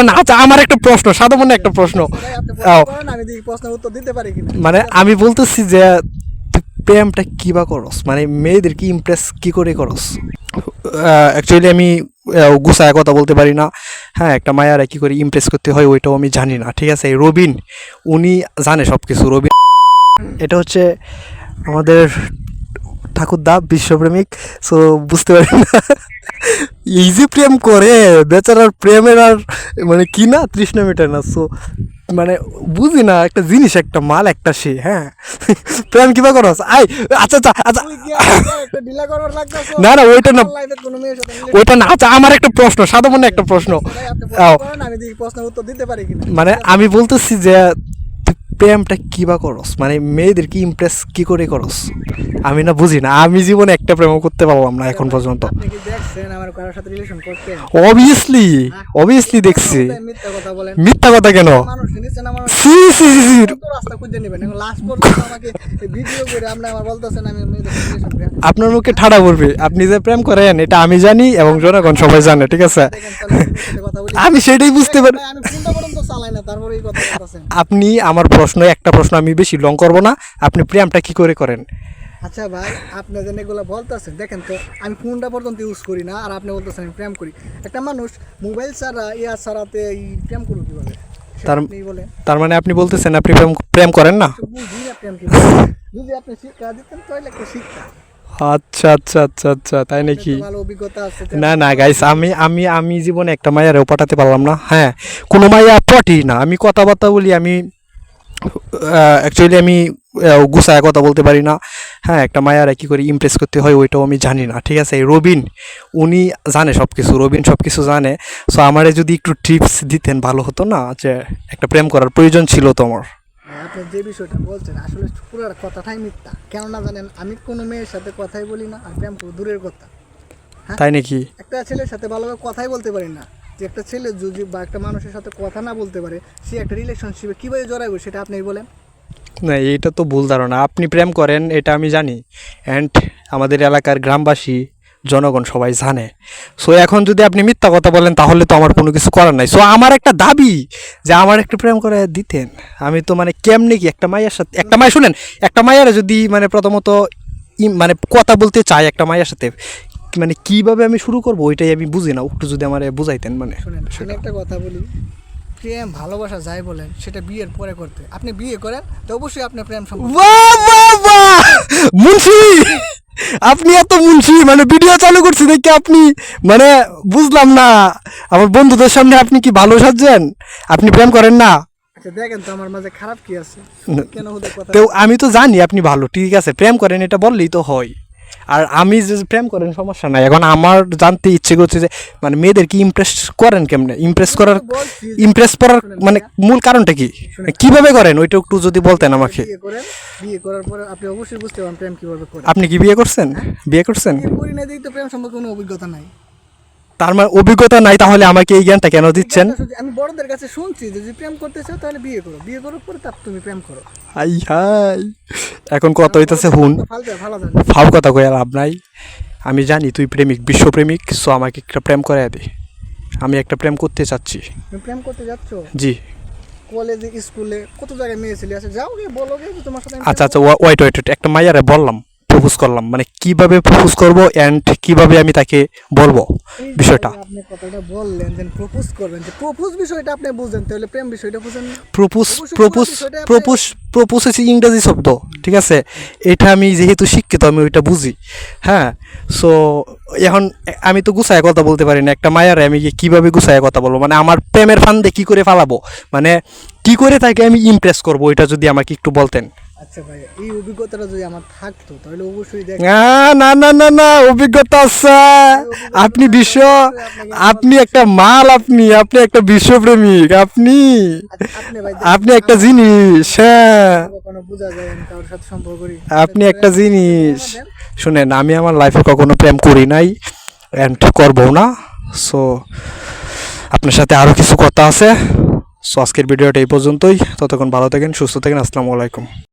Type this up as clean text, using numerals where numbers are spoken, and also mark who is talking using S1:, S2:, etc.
S1: না আচ্ছা আমার একটা প্রশ্ন সাদা মনে একটা প্রশ্ন মানে আমি বলতেছি যে প্রেমটা কিবা করস মানে মেয়েদেরকে ইমপ্রেস কি করে করস অ্যাকচুয়ালি আমি গুছায় কথা বলতে পারি না হ্যাঁ একটা মায়ারা কি করে ইমপ্রেস করতে হয় ওইটাও আমি জানি না ঠিক আছে রবিন উনি জানে সব কিছু রবিন এটা হচ্ছে আমাদের ঠাকুরদা বিশ্বপ্রেমিক সো বুঝতে পারি না এই যে প্রেম করে বেচারার প্রেমের আর মানে কি না তৃষ্ণা মেটে না সো মানে বুঝি না একটা জিনিস একটা মাল একটা সে হ্যাঁ প্রেম কিবা করস আই আচ্ছা আচ্ছা আচ্ছা না না ওইটা না ওইটা না আচ্ছা আমার একটা প্রশ্ন সাদা মনে একটা প্রশ্ন মানে আমি বলতেছি যে প্রেমটা কিবা করস মানে মেয়েদেরকে ইমপ্রেস কি করে করস আমি না বুঝি না আমি জীবনে একটা প্রেম করতে পারলাম না এখন পর্যন্ত অবভিয়াসলি দেখছি মিথ্যা কথা কেন আপনার মুখে ঠাড়া পড়বে আপনি যে প্রেম করেন এটা আমি জানি এবং জনগণ সবাই জানে ঠিক আছে আমি সেটাই বুঝতে পারি আপনি আমার প্রশ্ন একটা প্রশ্ন আমি বেশি লং করবো না আপনি প্রেমটা কি করে করেন
S2: আচ্ছা ভাই আপনি যেন এগুলো বলতেছেন দেখেন তো আমি ফোনটা পর্যন্ত ইউজ করি না আর আপনি বলতেছেন আমি প্রেম করি একটা মানুষ মোবাইল ছাড়া ছাড়াতে প্রেম করবে কিভাবে
S1: তার মানে আপনি বলতেছেন আপনি প্রেম করেন না
S2: যদি আপনি শিক্ষা দিতেন তাহলে একটা শিক্ষা
S1: আচ্ছা আচ্ছা আচ্ছা আচ্ছা তাই নাকি না না গাইস আমি জীবনে একটা মায়ারেও পাঠাতে পারলাম না হ্যাঁ কোনো মাইয়া পটি না আমি কথাবার্তা বলি আমি অ্যাকচুয়ালি আমি গুছায় কথা বলতে পারি না হ্যাঁ একটা মায়ারা কী করে ইমপ্রেস করতে হয় ওইটাও আমি জানি না ঠিক আছে রবিন উনি জানে সব কিছু রবিন সব কিছু জানে সো আমারে যদি একটু টিপস দিতেন ভালো হতো না যে একটা প্রেম করার প্রয়োজন ছিল তো আমার
S2: আপনি যে বিষয়টা বলছেন আসলে পুরো কথাটাই মিথ্যা কেননা জানেন আমি কোনো মেয়ের সাথে কথাই বলি না আর প্রেম দূরের কথা
S1: তাই নাকি
S2: একটা ছেলের সাথে ভালোভাবে কথাই বলতে পারি না যে একটা ছেলে যদি বা একটা মানুষের সাথে কথা না বলতে পারে সে একটা রিলেশনশিপে কীভাবে জড়াইবে সেটা আপনি বলেন
S1: না এইটা তো ভুল ধারণা আপনি প্রেম করেন এটা আমি জানি অ্যান্ড আমাদের এলাকার গ্রামবাসী জনগণ সবাই জানে সো এখন যদি আপনি মিথ্যা কথা বলেন তাহলে তো আমার কোনো কিছু করার নাই সো আমার একটা দাবি যে আমার একটু প্রেম করে দিতেন আমি তো মানে কেমনি কি একটা মায়ের সাথে একটা মায়ের শুনেন একটা মায়ের যদি মানে প্রথমত মানে কথা বলতে চাই একটা মায়ের সাথে মানে কীভাবে আমি শুরু করবো ওইটাই আমি বুঝি না একটু যদি আমার বুঝাইতেন মানে
S2: শুনেন একটা কথা বলি প্রেম ভালোবাসা যাই বলেন সেটা বিয়ের পরে করতে আপনি বিয়ে করেন তো অবশ্যই আপনার প্রেম
S1: মুন্সি আপনি এত মুন্সি মানে ভিডিও চালু করছি দেখি আপনি মানে বুঝলাম না আমার বন্ধুদের সামনে আপনি কি ভালো সাজছেন আপনি প্রেম করেন না
S2: দেখেন তো আমার মাঝে খারাপ কি আছে কেন
S1: তো আমি তো জানি আপনি ভালো ঠিক আছে প্রেম করেন এটা বললেই তো হয় আর আমি যে প্রেম করেন সমস্যা নাই এখন আমার জানতে ইচ্ছে করছে যে মানে মেয়েদেরকে ইমপ্রেস করেন কেমনে ইমপ্রেস করার মানে মূল কারণটা কি কিভাবে করেন ওইটা একটু যদি বলতেন আমাকে
S2: বিয়ে করার পরে আপনি অবশ্যই বুঝতে পারবেন প্রেম কিভাবে করেন
S1: আপনি কি বিয়ে করছেন
S2: করি না দেখি তো প্রেম সম্পর্কে কোনো অভিজ্ঞতা নাই
S1: তার মানে অভিজ্ঞতা নাই তাহলে আমাকে এই জ্ঞানটা কেন দিচ্ছেন
S2: আমি বড়দের কাছে শুনছি যে যদি প্রেম করতে চাও তাহলে বিয়ে করার পরে তারপর তুমি প্রেম করো
S1: হাই এখন কত হইতাছে হুন ফাও কথা কই লাভ নাই আমি জানি তুই প্রেমিক বিশ্বপ্রেমিক সো আমাকে একটা প্রেম করে দে আমি একটা প্রেম করতে চাচ্ছি
S2: তুমি প্রেম করতে যাচ্ছ
S1: জি
S2: কলেজে স্কুলে কত জায়গায় মেয়ে ছেলে আছে যাও গিয়ে বলো যে তোমার সাথে
S1: আচ্ছা আচ্ছা ওয়েট একটা মাইয়ারে বললাম প্রপোজ করলাম মানে কিভাবে প্রপোজ করব এন্ড কিভাবে আমি তাকে বলবো বিষয়টা
S2: আপনি কথাটা বললেন যে প্রপোজ করবেন যে প্রপোজ বিষয়টা আপনি বুঝেন তাহলে প্রেম বিষয়টা বুঝেন
S1: প্রপোজ হচ্ছে ইংরেজি শব্দ ঠিক আছে এটা আমি যেহেতু শিক্ষিত আমি ওইটা বুঝি হ্যাঁ সো এখন আমি তো গুছায় কথা বলতে পারি না একটা মায়ারে আমি কিভাবে গুছায় কথা বলবো মানে আমার প্রেমের ফান্দে কি করে ফালাবো মানে কি করে তাকে আমি ইমপ্রেস করবো এটা যদি আমাকে একটু বলতেন
S2: আচ্ছা ভাই এই অভিজ্ঞতাটা যদি আমার থাকতো তাহলে অবশ্যই
S1: না অভিজ্ঞতা আছে আপনি একটা মাল আপনি একটা বিশ্বপ্রেমিক আপনি একটা জিনিস হ্যাঁ আপনি একটা জিনিস শুনেন আমি আমার লাইফে কখনো প্রেম করি নাই এন্ড করবো না সো আপনার সাথে আরো কিছু কথা আছে সো আজকের ভিডিওটা এই পর্যন্তই ততক্ষণ ভালো থাকেন সুস্থ থাকেন আসসালামু আলাইকুম